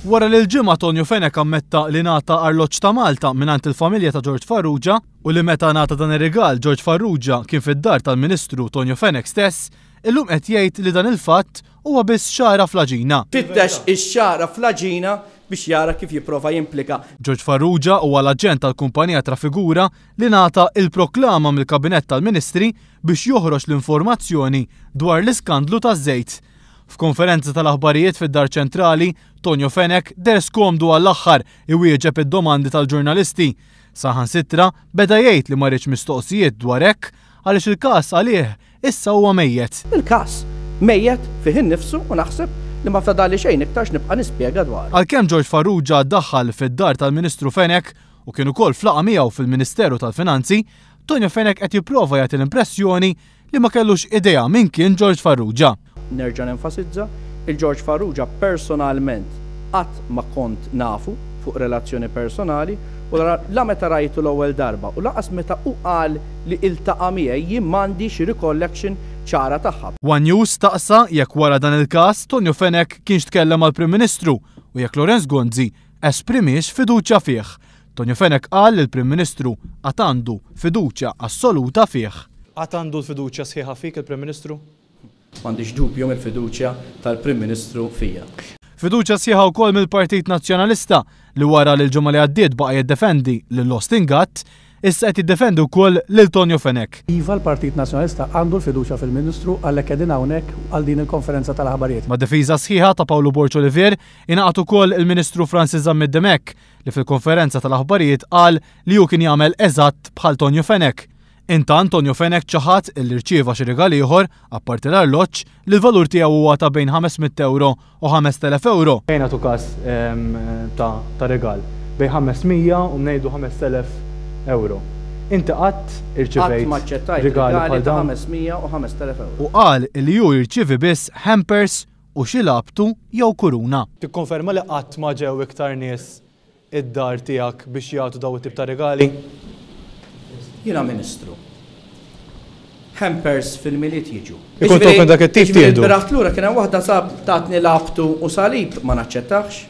Wara li l-ġimgħa Tonju Fenek ammetta li ngħata arloġġ ta' Malta mingħand il-familja ta' George Farrugia u li meta ngħata dan ir-rigal George Farrugia kien fid-dar tal-Ministru Tonju Fenek stess, illum qed jgħid li dan il-fatt huwa biss xara fl-aġina. Fittex ix-xara fl-aġina biex jara kif jipprova jimplika. George Farrugia huwa l-aġent tal-kumpanija Trafigura li ngħata il-proklama mill-Kabinett tal-Ministri biex joħroġ l-informazzjoni dwar l-iskandlu taż-żejt. F'konferenza tal-aħbarijiet fid-Dar Ċentrali, Tonju Fenek ders komdu għall-aħħar iwieġeb id-domandi tal-ġurnalisti. Saħansitra beda jgħid li ma rridx mistoqsijiet dwar hekk għaliex il-każ għalih issa huwa mejjed. Il-każ mejjed fih innifsu u naħseb li ma fadali xejn iktarx nibqa' nispjega dwar. Għalkemm George Farrugia ddaħħal fid-dar tal-Ministru Fenek u kien ukoll flaqa miegħu fil-Ministeru tal-Finanzi, Tonju Fenek qed jipprova jagħti l-impressjoni li ma kellux idea min kien George Farrugia. Nerġa' nenfasizza, il-George Farrugia personalment qatt ma kont nafu fuq relazzjoni personali u la meta rajtu l-ewwel darba u laqas meta hu qal li iltaqa' miegħi jien m'għandi xi recollection ċara tagħha. One News taqsa jekk wara dan il-każ Tonju Fenek kienx tkellem għall-Prim Ministru u jekk Lorenz Gonzi esprimiex fiduċja fih. Tonju Fenek qal li l-Prim Ministru qatt għandu fiduċja assoluta fih. Qatt għandu l-fiduċja sħiħa fik il-Prim Ministru? M'għandix dubju mill-fiduċja tal-Prim Ministru fija. Fiduċja sħiħa wkoll mill-Partit Nazzjonalista li wara li l-ġimgħa li għaddiet baqa' jiddefendi lil Austin Gatt, issa qed jiddefendi wkoll lil Tonju Fenek. Iva l-Partit Nazzjonalista għandu l-fiduċja fil-Ministru għalhekk qegħdin hawnhekk għal din il-konferenza tal-aħbarijiet. Ma' difiża sħiħa ta' Paolo Borċ Olivier ingħaqad ukoll il-Ministru Francis Zammid Demek li fil-konferenza tal-aħbarijiet qal li hu kien jagħmel eżatt bħal Tonju Fenek. Intant Tonju Fenek ċaħat illi rċieva xi rigal ieħor apparti l-arloġġ li l-valur tiegħu huwa ta' bejn 500 euro u 5,000 euro. Ejna tu każ ta' rigal bejn 500 u ngħidu 5,000 euro. Inti qatt irċivejt rigali bħal ta' 500 u 5,000 euro. U qal li hu jirċievi biss hampers u xi labtu jew kuruna. Tikkonferma li qatt ma ġew iktar nies id-dar tiegħek biex jagħtu daw it-tip ta' rigali? Jiena Ministru. Hampers fil-miliet jiġu. Ikun tok dak it-tip tieħdu. Biraħt lura kien hemm waħda sab tatni labtu u salib ma naċċettax.